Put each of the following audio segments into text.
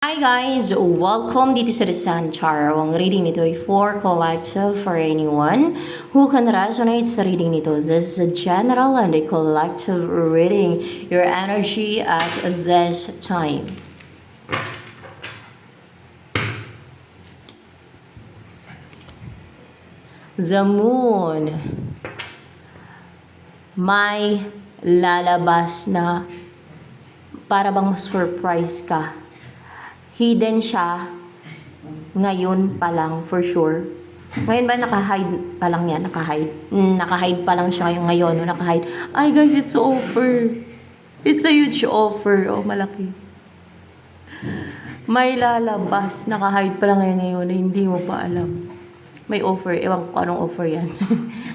Hi guys! Welcome dito sa The Sun Tarot. Ang reading nito ay for collective for anyone who can resonate sa reading nito. This is a general and a collective reading. Your energy at this time. The Moon. May lalabas na para bang ma-surprise ka. Hidden siya ngayon pa lang for sure. Ngayon ba naka-hide pa lang yan? Naka-hide pa lang siya ngayon. Naka-hide. Ay guys, it's offer. It's a huge offer. Oh, malaki. May lalabas. Naka-hide pa lang ngayon. Hindi mo pa alam. May offer. Ewan ko anong offer yan.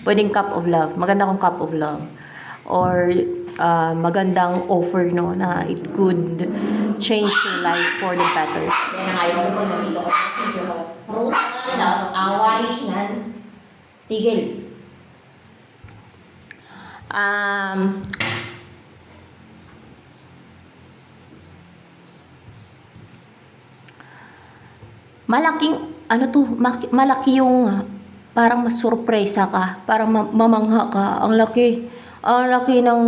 Pwedeng cup of love. Maganda kong cup of love. Or magandang offer, no, na it could change your life for the better. Yan ang ayaw ko nandito ko. Ruta na away nan tigil. Malaking ano to, malaki yung parang masurpresa ka, parang mamangha ka. Ang laki ng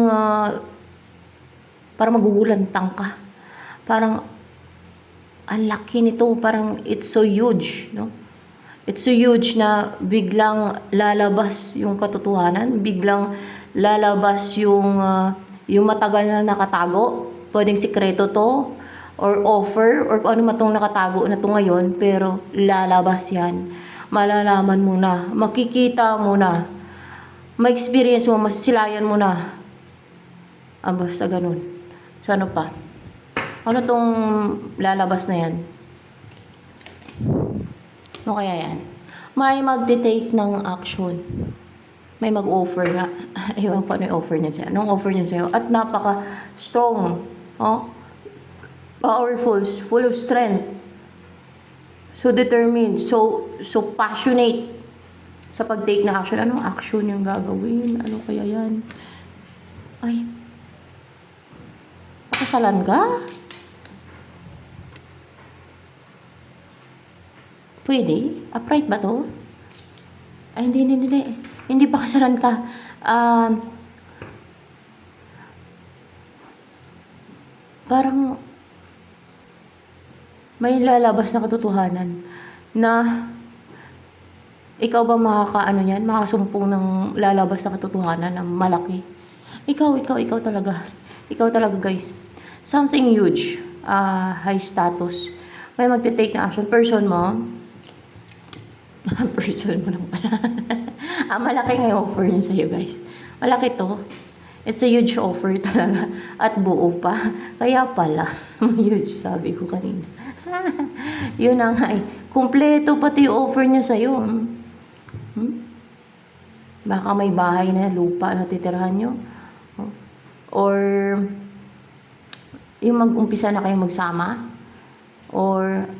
parang magugulantang ka. Parang ang laki nito, parang it's so huge, no? It's so huge na biglang lalabas yung katotohanan, biglang lalabas yung matagal na nakatago. Pwedeng sikreto to, or offer, or kung ano matong nakatago na to ngayon, pero lalabas yan. Malalaman mo na, makikita mo na, ma-experience mo, masisilayan mo na. Basta ganun. So ano pa? Ano tong lalabas na yan? Ano kaya yan? May magte-take ng action. May mag-offer nga. Ewan pa ano yung offer niya sa'yo. Anong offer niya sa'yo? At napaka-strong. Oh? Powerful. Full of strength. So determined. So passionate sa pag-take ng action. Anong action yung gagawin? Ano kaya yan? Ay. Pakasalan ka? Pwede? Upright ba to? Ay, hindi. Hindi pa kasalan ka. Parang may lalabas na katotohanan na ikaw ba makakaano yan? Makasumpong ng lalabas na katotohanan na malaki. Ikaw talaga. Ikaw talaga, guys. Something huge. High status. May magte-take na action. Person mo. Person mo lang pala. Malaki nga yung offer niya sa'yo, guys. Malaki to. It's a huge offer talaga. At buo pa. Kaya pala. Huge, sabi ko kanina. Yun na nga eh. Kumpleto pati yung offer niya sa'yo. Baka may bahay na, lupa na titirhan nyo. Or yung mag-umpisa na kayo magsama. Or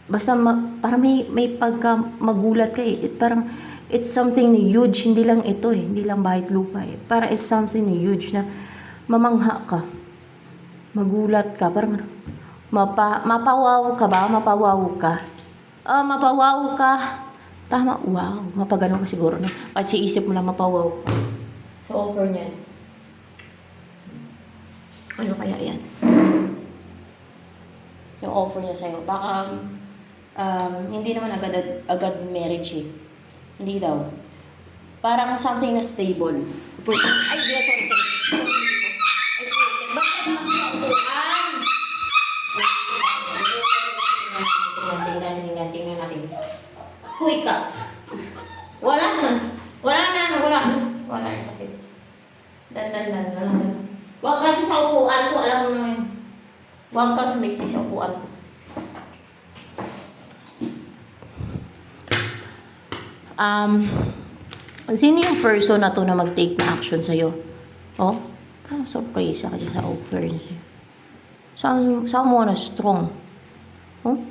basta parang may pagka magulat ka eh. Parang it's something huge, hindi lang ito eh. Hindi lang bahay at lupa eh. Parang it's something huge na mamangha ka. Magulat ka. Parang mapawaw ka ba? Mapawaw ka. Mapawaw ka. Tama. Wow. Mapagano ka siguro na. Kasi isip mo lang mapawaw ka. So offer niyan. Ano kaya yan? Yung offer niya sa'yo. Baka hindi naman agad marriage eh. Hindi daw. Parang something na stable. Ay, sorry. Bakit naman sa upuan? Tingnan natin. Huy ka. Wala na sakit. Dan. Huwag kasi sa upuan ko, alam mo naman. Huwag kang sumiksi sa upuan ko. Sino yung person na to na mag-take na action sa'yo? Oh, parang surprise ka sa offer niya. Someone na strong. Oh,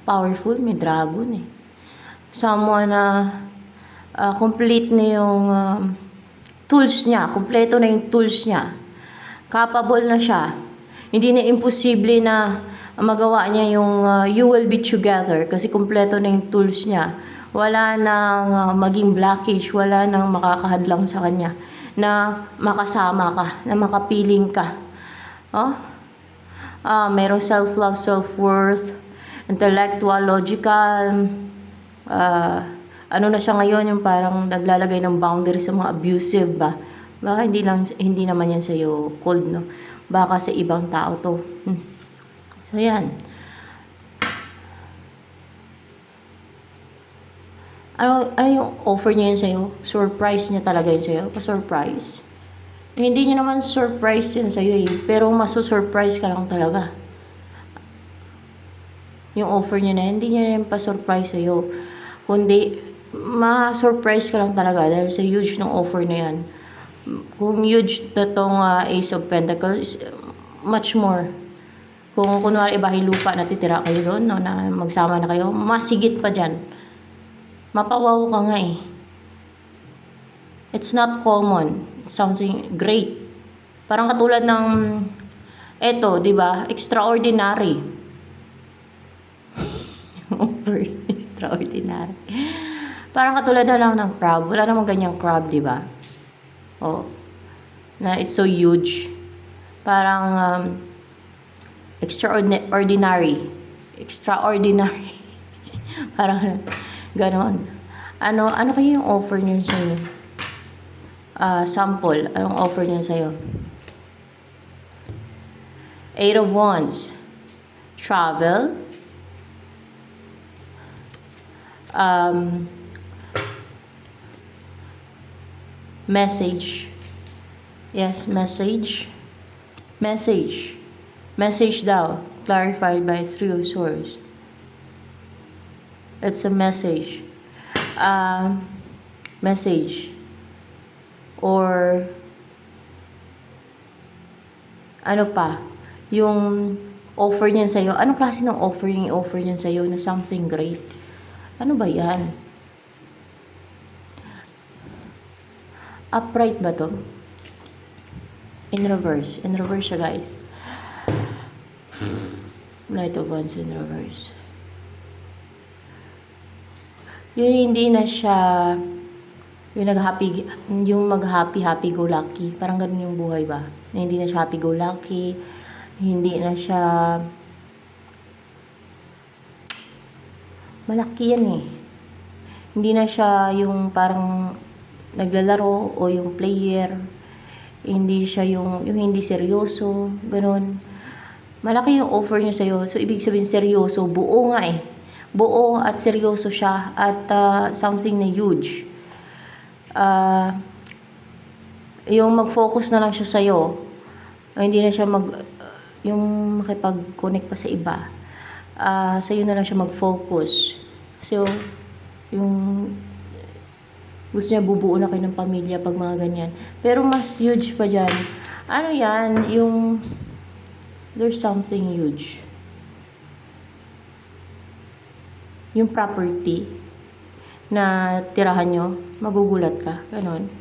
powerful, may dragon eh. Someone na complete na yung tools niya. Kompleto na yung tools niya. Capable na siya. Hindi na imposible na magawa niya yung you will be together kasi kumpleto na yung tools niya. Wala nang maging blockage, wala nang makakahadlang sa kanya na makasama ka, na makapiling ka. Oh? Merong self-love, self-worth, intellectual, logical. Ano na siya ngayon, yung parang naglalagay ng boundary sa mga abusive ba? Baka hindi naman yan sa'yo cold, no? Baka sa ibang tao to. So, yan. Ano yung offer niya yun sa'yo? Surprise niya talaga yun sa'yo? Pa-surprise? Hindi niya naman surprise yun sa'yo eh. Pero masu-surprise ka lang talaga. Yung offer niya na, hindi niya yung pa-surprise sa'yo. Kundi, ma-surprise ka lang talaga dahil sa huge ng offer na yan. Kung huge na tong Ace of Pentacles, much more. Kung kunwari bahay lupa na titira kayo doon, no, na magsama na kayo, masigit pa dyan. Mapawaw ka nga eh. It's not common. It's something great. Parang katulad ng, eto, di ba? Extraordinary. Over extraordinary. Parang katulad na lang ng crab. Wala namang ganyang crab, di ba? Oh. Na it's so huge. Parang extraordinary. Extraordinary. Parang ganon. Ano kaya yung offer niya sa'yo? Sample. Anong offer niya sa'yo? 8 of Wands. Travel. Message. Yes, message. Message. Message daw. Clarified by 3 of Swords. It's a message. Message. Or ano pa? Yung offer niya sa'yo. Anong klase ng offer yung i-offer niya sa'yo na something great? Ano ba yan? Upright ba to? In reverse. In reverse siya, guys. Knight of Wands in reverse. Yung hindi na siya yung mag-happy go lucky. Parang ganun yung buhay ba? Na hindi na siya happy go lucky. Hindi na siya malaki yan eh. Hindi na siya yung parang naglalaro o yung player. Hindi siya yung hindi seryoso, ganun. Malaki yung offer niya sa'yo. So, ibig sabihin seryoso. Buo nga eh. Buo at seryoso siya at something na huge. Yung mag-focus na lang siya sa'yo. Hindi na siya yung makipag-connect pa sa iba. Sa'yo na lang siya mag-focus. So, yung gusto niya bubuo na kayo ng pamilya pag mga ganyan. Pero mas huge pa dyan. Ano yan? Yung there's something huge. Yung property na tirahan nyo, magugulat ka. Ganon.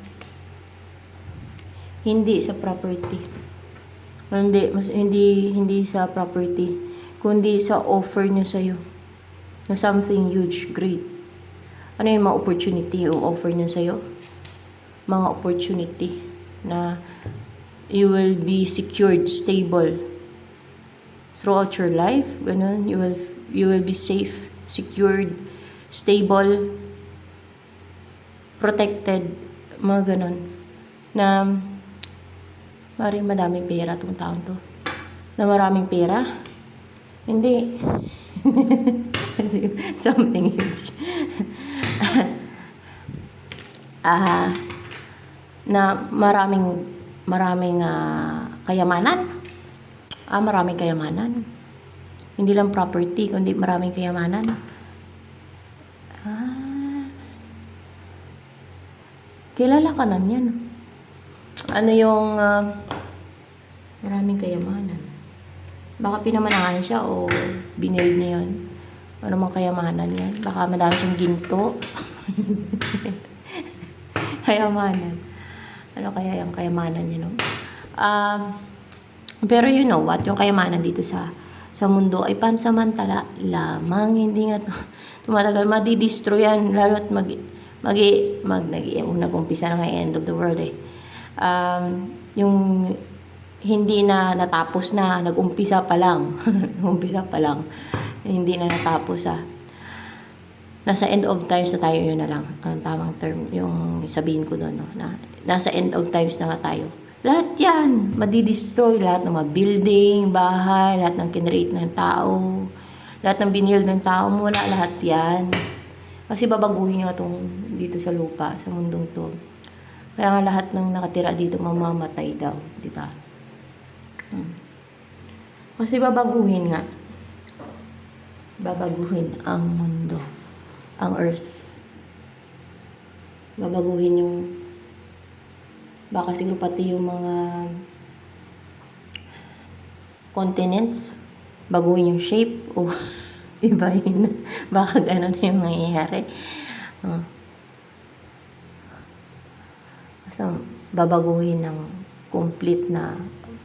Hindi sa property. Hindi sa property. Kundi sa offer nyo sa'yo. Na something huge, great. Ano yung mga opportunity yung offer nyo sa'yo? Mga opportunity na you will be secured, stable throughout your life. Ganon. You will be safe, secured, stable, protected, mga ganon. Na maraming madaming pera itong taon to. Na maraming pera? Hindi. Something huge. Na maraming kayamanan. Maraming kayamanan. Hindi lang property, kundi maraming kayamanan. Kilala ka na yan. Ano yung maraming kayamanan? Baka pinamanahan siya o binild niya yun. Ano mang kayamanan yan? Baka madami siyang ginto. Kayamanan. Ano kaya yung kayamanan niya, no? Pero you know what, yung kayamanan dito sa mundo ay pansamantala lamang, hindi nga tumatagal, madidestroy yan, lalo at nag-umpisa na nga yung end of the world eh. Yung hindi na natapos na, nag-umpisa pa lang, nag-umpisa pa lang, hindi na natapos nasa end of times na tayo, yun na lang ang tamang term, yung sabihin ko doon, no? Na nasa end of times na nga tayo. Lahat yan, madidestroy, lahat ng mga building, bahay, lahat ng kinreate ng tao, lahat ng binild ng tao, wala lahat yan. Kasi babaguhin nga itong dito sa lupa, sa mundong to. Kaya nga lahat ng nakatira dito mamamatay daw, di ba? Kasi babaguhin nga. Babaguhin ang mundo, ang earth. Babaguhin yung baka siguro pati yung mga continents, baguhin yung shape o ibahin na. Baka gano'n na yung mangyayari. Basta babaguhin ng complete na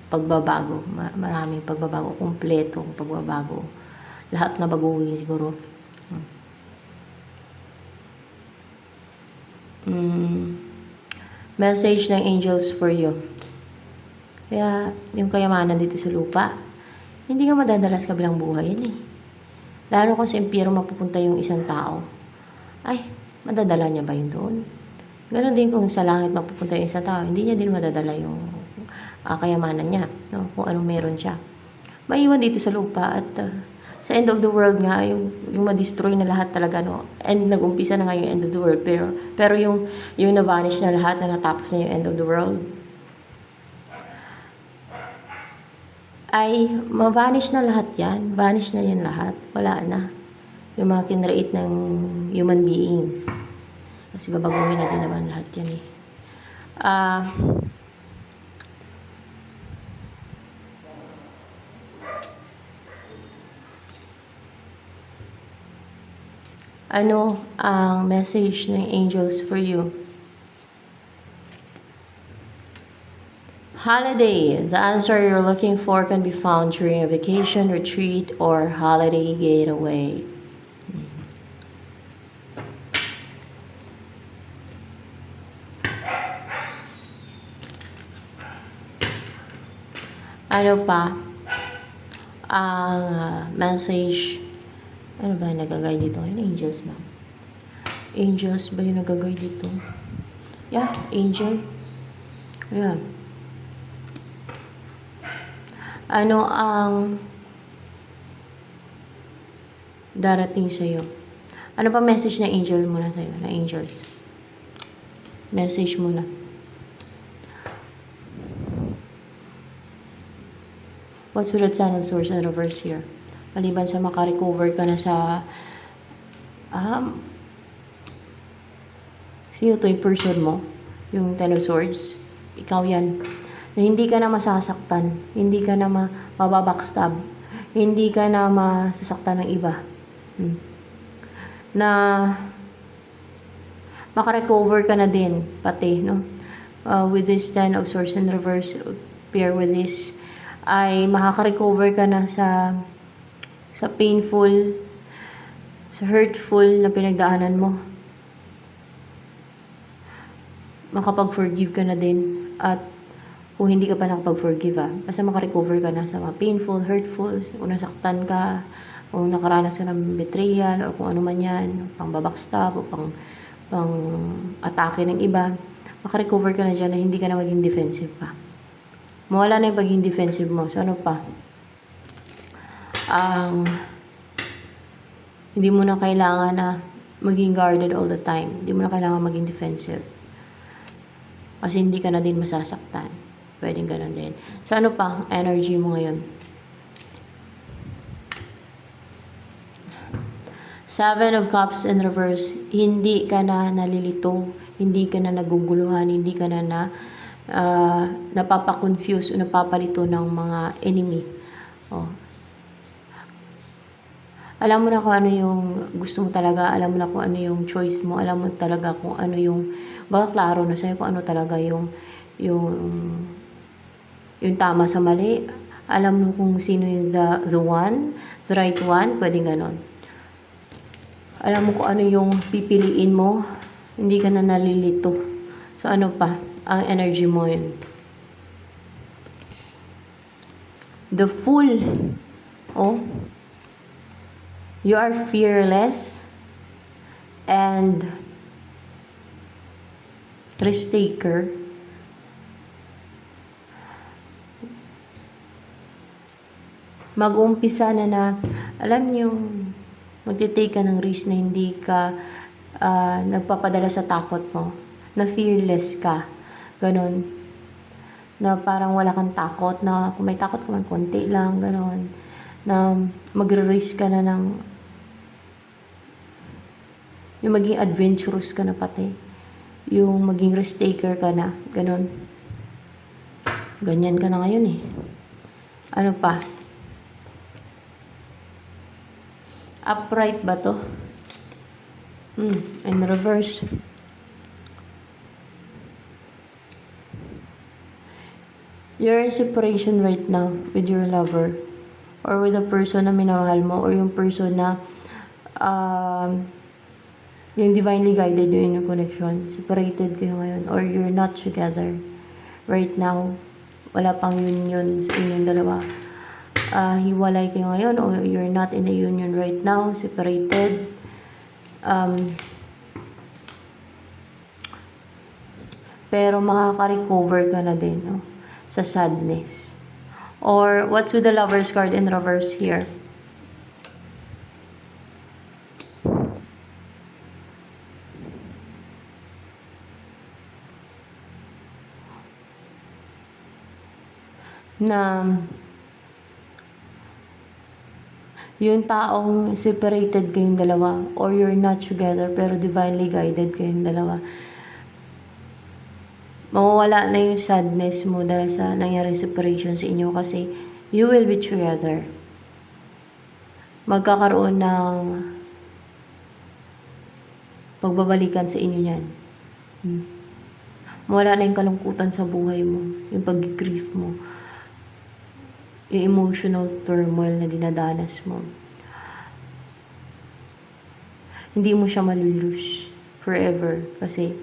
pagbabago. Maraming pagbabago, kompletong pagbabago. Lahat na baguhin siguro. Message ng angels for you. Kaya, yung kayamanan dito sa lupa, hindi nga madadalas kabilang buhay yan eh. Lalo kung sa impyerno mapupunta yung isang tao, ay, madadala niya ba yun doon? Ganon din kung sa langit mapupunta yung isang tao, hindi niya din madadala yung kayamanan niya, no? Kung anong meron siya. Maiwan dito sa lupa at sa end of the world nga, yung ma-destroy na lahat talaga, no? And nag-umpisa na nga yung end of the world, pero yung na-vanish na lahat, na natapos na yung end of the world, ay ma-vanish na lahat yan. Vanish na yan lahat. Wala na. Yung mga kinreate ng human beings. Kasi babaguhin na din naman lahat yan eh. Ano ang message ng angels for you? Holiday. The answer you're looking for can be found during a vacation, retreat, or holiday getaway. Ano pa ang message? Ano ba yung nagagay dito? Yung angels ba? Angels ba yung nagagay dito? Yeah, angel. Yeah. Ano ang darating sa'yo? Ano pa message na angel muna sa'yo? Na angels. Message muna. What's with the Ten of Swords and reverse here? Maliban sa makarecover ka na sa sino to yung person mo? Yung Ten of Swords? Ikaw yan. Na hindi ka na masasaktan. Hindi ka na mababackstab. Hindi ka na masasaktan ng iba. Na makarecover ka na din pati, no? With this Ten of Swords in reverse, pair with this, ay makaka-recover ka na sa painful, sa hurtful na pinagdaanan mo. Makapag-forgive ka na din. At kung hindi ka pa nakapag-forgive, basta makarecover ka na sa mga painful, hurtful, kung nasaktan ka, kung nakaranas ka ng betrayal, o kung ano man yan, pang babackstab, o pang atake ng iba, makarecover ka na dyan na hindi ka na maging defensive pa. Mawala na yung pagiging defensive mo. So, ano pa? Hindi mo na kailangan na maging guarded all the time. Hindi mo na kailangan maging defensive. Kasi hindi ka na din masasaktan. Pwedeng ganun din. So, ano pa ang energy mo ngayon? Seven of Cups in reverse. Hindi ka na nalilito. Hindi ka na naguguluhan. Hindi ka na napapakonfuse o napapalito ng mga enemy. Alam mo na kung ano yung gusto mo talaga. Alam mo na kung ano yung choice mo. Alam mo talaga kung ano yung, baka klaro na sa'yo kung ano talaga yung tama sa mali. Alam mo kung sino yung the one, the right one, pwedeng ganon. Alam mo kung ano yung pipiliin mo, hindi ka na nalilito. So ano pa, ang energy mo yun. The Fool. Oh. You are fearless and risk taker. Mag-uumpisa na alam niyo, magtitake ka ng risk na hindi ka nagpapadala sa takot mo. Na fearless ka. Ganon. Na parang wala kang takot. Na kung may takot ka man, konti lang. Ganon. Na magre-risk ka na ng yung maging adventurous ka na pati. Yung maging risk taker ka na. Ganon. Ganyan ka na ngayon eh. Ano pa? Upright ba to? In reverse. You're in separation right now with your lover or with the person na minamahal mo or yung person na yung divinely guided yun yung connection. Separated kayo ngayon or you're not together right now. Wala pang union sa inyong dalawa. Hiwalay kayo ngayon or you're not in a union right now, separated. Pero makaka-recover ka na din, no? Sa sadness. Or what's with the Lover's card in reverse here? Na yung taong separated kayong dalawa or you're not together pero divinely guided kayong dalawa, mawawala na yung sadness mo dahil sa nangyari separation sa inyo kasi you will be together. Magkakaroon ng pagbabalikan sa inyo yan. Mawala na yung kalungkutan sa buhay mo, yung pag-grief mo, yung emotional turmoil na dinadanas mo. Hindi mo siya malulose forever kasi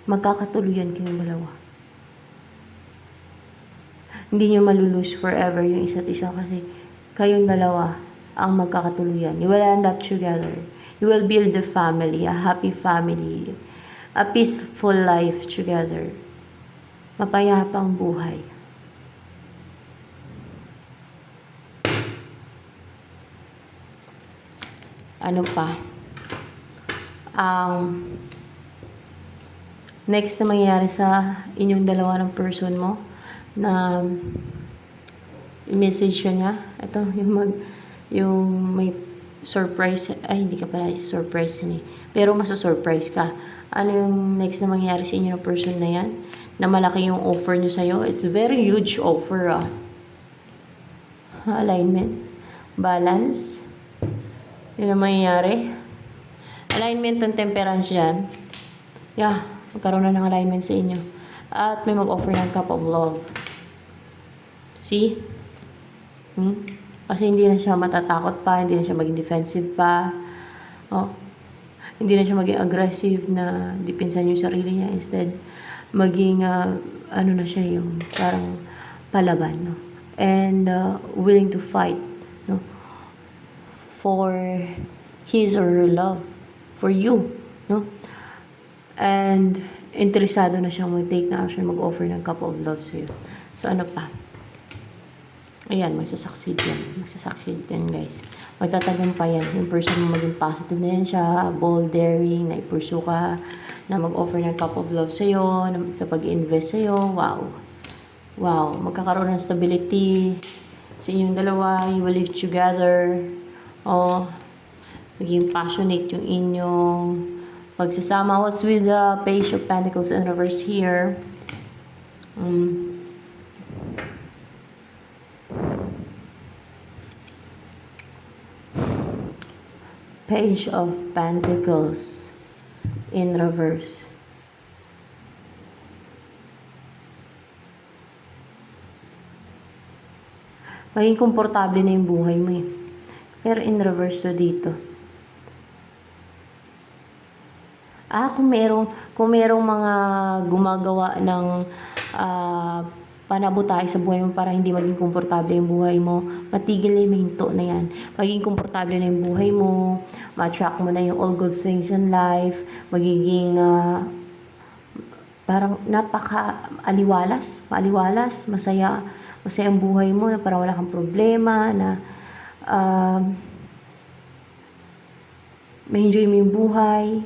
magkakatuluyan kayong dalawa. Hindi nyo malulose forever yung isa't isa kasi kayong dalawa ang magkakatuluyan. You will end up together. You will build a family, a happy family, a peaceful life together. Mapayapang buhay. Ano pa? Ang next na mangyayari sa inyong dalawa ng person mo na message niya. Ito, yung may surprise. Ay, hindi ka pala surprise yun eh. Pero maso-surprise ka. Ano yung next na mangyayari sa inyo ng person na yan? Na malaki yung offer nyo sa'yo. It's very huge offer alignment. Balance. Yun ang mangyayari. Alignment ng temperance yan. Yeah, magkaroon na ng alignment sa inyo. At may mag-offer ng cup of love. See? Kasi hindi na siya matatakot pa, hindi na siya maging defensive pa. Hindi na siya maging aggressive na dipinsan yung sarili niya. Instead, maging, ano na siya yung parang palaban, no? And willing to fight, no? For his or her love. For you, no? And interesado na siyang mag-take na action, mag-offer ng cup of love sa'yo. So, ano pa? Ayan, magsasucceed yan. Magsasucceed yan, guys. Magtatagumpayan. Yung person mo maging positive na yan siya, bold, daring, na i-pursue ka, na mag-offer ng cup of love sa'yo, sa pag-invest sa'yo. Wow. Wow. Magkakaroon ng stability sa inyong dalawa. You will live together. Maging passionate yung inyong pagsasama. What's with the Page of Pentacles in reverse here? Page of Pentacles in reverse. Maging komportable na yung buhay mo eh. Pero in reverse to dito. Kung merong mga gumagawa ng panabutahe sa buhay mo para hindi maging komportable yung buhay mo, matigil na yung mahinto na yan. Maging komportable na yung buhay mo, ma-attract mo na yung all good things in life, magiging parang maaliwalas, masaya ang buhay mo, na parang wala kang problema, na may enjoy mo yung buhay.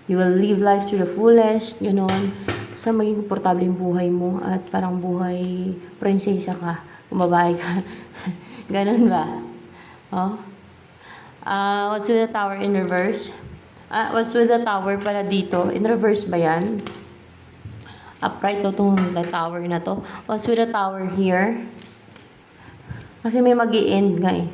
You will live life to the fullest, gano'n. Sa maging komportable yung buhay mo at parang buhay prinsesa ka, kung babae ka. Ganun ba? Oh? What's with the tower in reverse? What's with the tower pala dito? In reverse ba yan? Upright to itong the tower na to. What's with the tower here? Kasi may mag-i-end nga eh.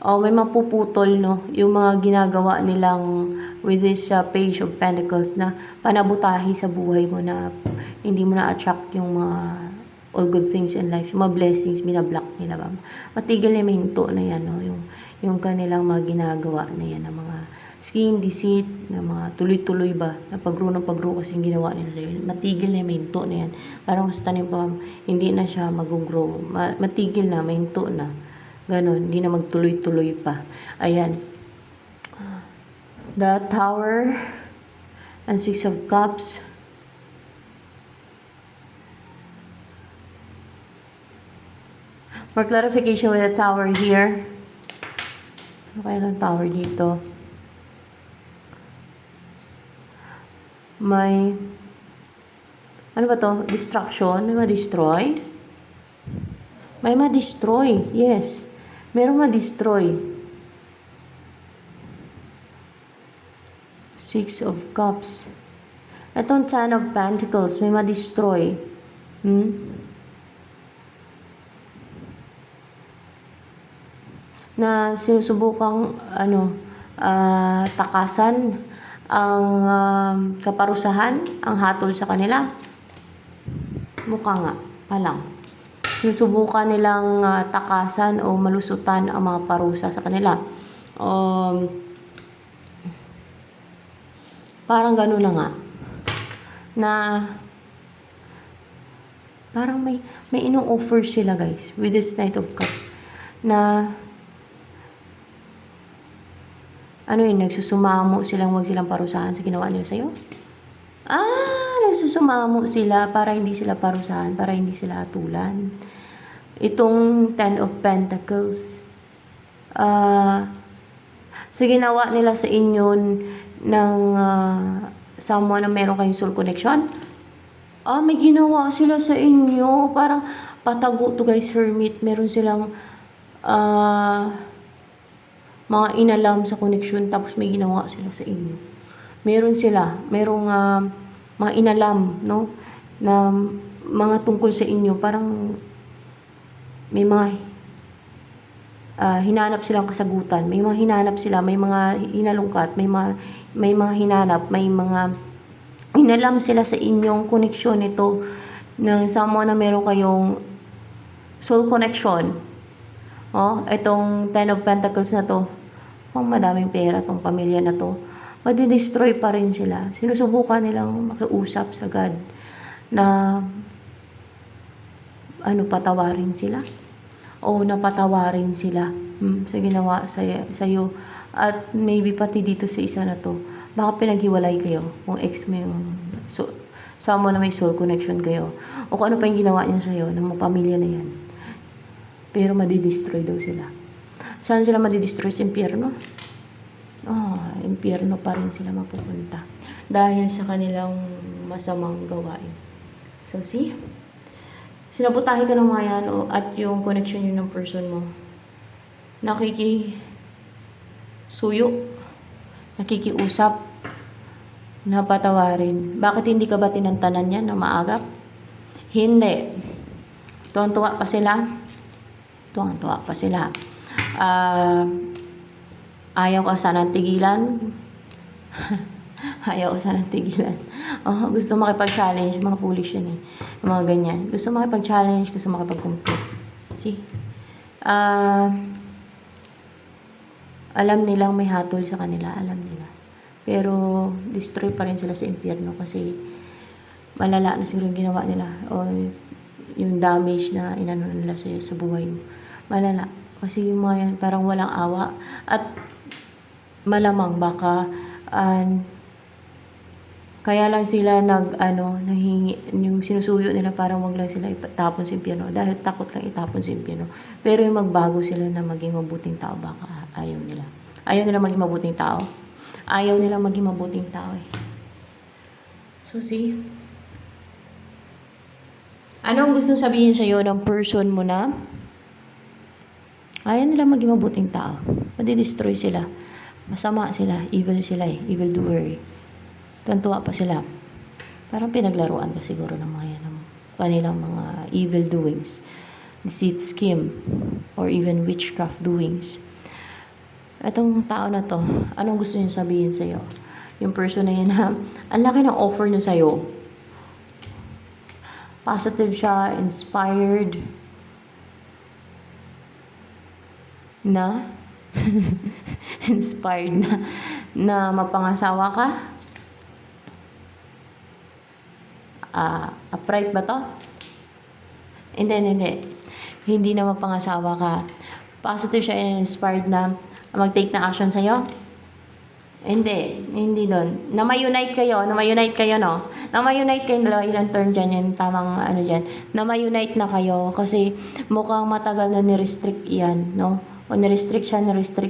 May mapuputol, no? Yung mga ginagawa nilang with this Page of Pentacles na panabutahi sa buhay mo na hindi mo na-attract yung mga all good things in life, yung mga blessings, binablock nila ba? Matigil na minto na yan, no? Yung kanilang mga ginagawa na yan, na mga scheme, deceit, na mga tuloy-tuloy ba, na pagro kasi yung ginawa nila sa'yo. Matigil na minto na yan. Parang sa tanim pa, hindi na siya mag-grow. Matigil na, minto na. Ganon, hindi na magtuloy-tuloy pa. Ayan. The Tower and Six of Cups. For clarification with the Tower here. Ano kaya ang Tower dito? Ano ba to? Destruction? May ma-destroy? May ma-destroy, yes. Merong ma-destroy. Six of Cups. Itong Ten of Pentacles, may ma-destroy. Na sinusubukang takasan ang kaparusahan, ang hatol sa kanila. Mukha nga, palang. Sinusubukan nilang takasan o malusutan ang mga parusa sa kanila. Parang gano'n na nga. Na parang may ino-offer sila, guys, with this Knight of Cups. Na nagsusumamo silang wag silang parusahan sa ginawa nila sa'yo? Nagsusumamo sila para hindi sila parusahan, para hindi sila atulan. Itong Ten of Pentacles, sa ginawa nila sa inyo ng someone na meron kayong soul connection, may ginawa sila sa inyo. Parang patago to, guys, Hermit. Meron silang mga inalam sa connection, tapos may ginawa sila sa inyo. Merong mga inalam, no? Na mga tungkol sa inyo, parang may mga hinanap silang kasagutan, may mga hinanap sila, may mga hinalungkat, may mga hinanap, may mga inalam sila sa inyong connection nito ng someone na meron kayong soul connection. Itong Ten of Pentacles na to, kung madaming pera tong pamilya na to, madidestroy pa rin sila. Sinusubukan nilang makiusap sa God na patawarin sila. O napatawarin sila sa ginawa sa'yo. At maybe pati dito sa isa na to, baka pinaghiwalay kayo kung ex mo yung someone na may soul connection kayo. O kung ano pa yung ginawa niya sa'yo ng mga pamilya na yan. Pero madidestroy daw sila. Saan sila madidestroy? Sa impyerno? Impyerno pa rin sila mapupunta. Dahil sa kanilang masamang gawain. So, see? Sinabutahe ka ng mga yan at yung connection yun ng person mo. Nakikisuyo. Nakikiusap. Napatawarin. Bakit hindi ka ba tinantanan yan na maagap? Hindi. Tuwang-tuwa pa sila. Ayaw ka sanang tigilan. Ayaw ko sana tigilan. Oh, gusto makipag-challenge, mga foolish yan eh. Yung mga ganyan. Gusto makipag-challenge, gusto makipag-compete. See? Alam nilang may hatol sa kanila, alam nila. Pero, destroy pa rin sila sa impyerno kasi malala na siguro yung ginawa nila o yung damage na inano nila sa buhay mo. Malala. Kasi yung mga yan, parang walang awa. At malamang baka kaya lang sila nahingi, yung sinusuyo nila parang wag lang sila itapon sa impyerno dahil takot lang itapon sa impyerno. Pero yung magbago sila na maging mabuting tao, baka ayaw nila. Ayaw nila maging mabuting tao. Ayaw nila maging mabuting tao eh. So see, anong gusto sabihin sa'yo ng person mo na ayaw nila maging mabuting tao? Madi-destroy sila. Masama sila. Evil sila eh. Evil doer eh. Tuwa pa sila. Parang pinaglaruan ka siguro ng mga yan, ng kanilang mga evil doings. Deceit scheme. Or even witchcraft doings. Itong tao na to, anong gusto niya sabihin sa'yo? Yung person na yan na, ang laki ng offer niya sa'yo. Positive siya, inspired. Na? Inspired na mapangasawa ka? Upright ba to? Hindi. Hindi na mapangasawa ka. Positive siya and inspired na mag-take na action sa'yo? Hindi doon. Na-unite kayo, no? Na-unite kayo dalawa, ilang term dyan, yung tamang dyan. Na-unite na kayo kasi mukhang matagal na ni-restrict yan, no? O ni-restrict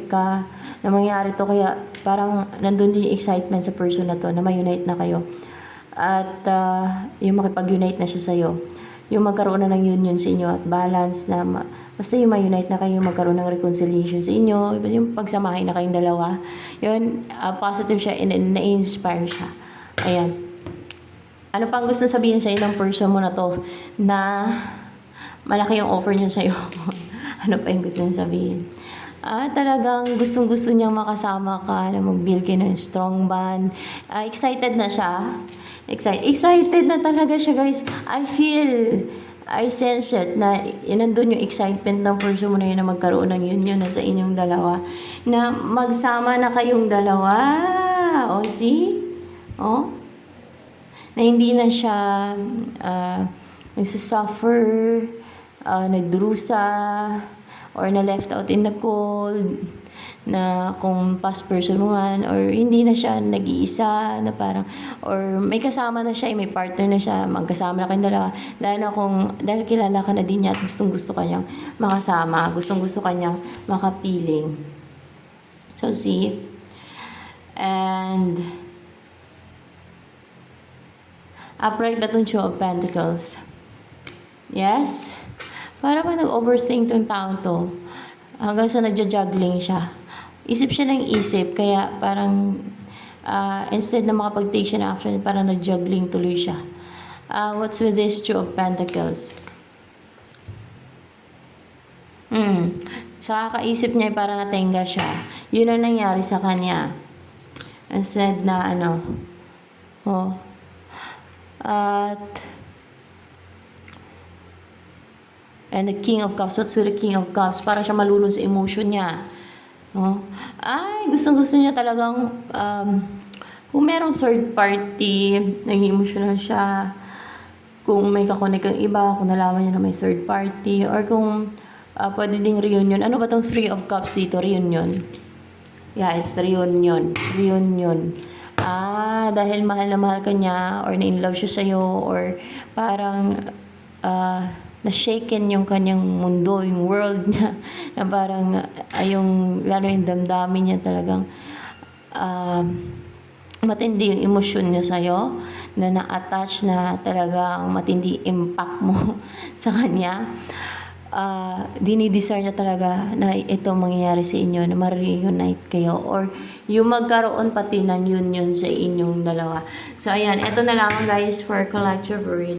ka, na mangyari to, kaya parang nandun din yung excitement sa person na to, na ma-unite na kayo. At yung makipag-unite na siya sa'yo. Yung magkaroon na ng union sa inyo at balance na basta yung ma-unite na kayo, magkaroon ng reconciliation sa inyo, yung pagsamahin na kayong dalawa, yun, positive siya and na-inspire siya. Ayan. Ano pang gusto sabihin sa'yo ng person mo na to na malaki yung offer niya sa'yo? Ano pa yung gusto niya sabihin? Talagang gustong-gusto niyang makasama ka, na mag-build kayo ng strong bond. Excited na siya. Excited na talaga siya, guys. I sense it na nandun yung excitement ng person mo na yun na magkaroon ng union na sa inyong dalawa. Na magsama na kayong dalawa. O, see? O? Na hindi na siya nagsasuffer, nagdurusa, or na left out in the cold, na kung past person mo man, or hindi na siya nag-iisa, na parang, or may kasama na siya, may partner na siya, magkasama na kayong dalawa, dahil kilala ka na din niya at gustong-gusto ka niyang makasama, gustong-gusto ka niyang makapiling. So, see? And, upright ba itong Two of Pentacles? Yes? Para ba nag-overthink tong tao to? Hanggang sa nagja-juggling siya. Isip siya ng isip, kaya parang instead na makapag-take siya ng action, parang nag-juggling tuloy siya. What's with this Two of Pentacles? Sa kakaisip niya, parang natenga siya. Yun ang nangyari sa kanya. Instead na and the King of Cups. What's with the King of Cups? Para siya malulun sa emotion niya. No? Gustong-gusto niya talagang kung merong third party, naging emotional siya. Kung may kakonek ang iba, kung nalaman niya na may third party, or kung pwede ding reunion. Ano ba tong Three of Cups dito? Reunion. Yeah, it's reunion. Reunion. Dahil mahal na mahal ka niya, or na-in-love siya sa'yo, or parang na-shaken yung kanyang mundo, yung world niya, na parang lalo yung damdamin niya talagang matindi yung emosyon niya sa'yo, na na-attach na talagang matindi impact mo sa kanya. Dinidesire niya talaga na ito mangyayari sa inyo, na ma-reunite kayo, or yung magkaroon pati ng union sa inyong dalawa. So, ayan, ito na lang guys for collective reading.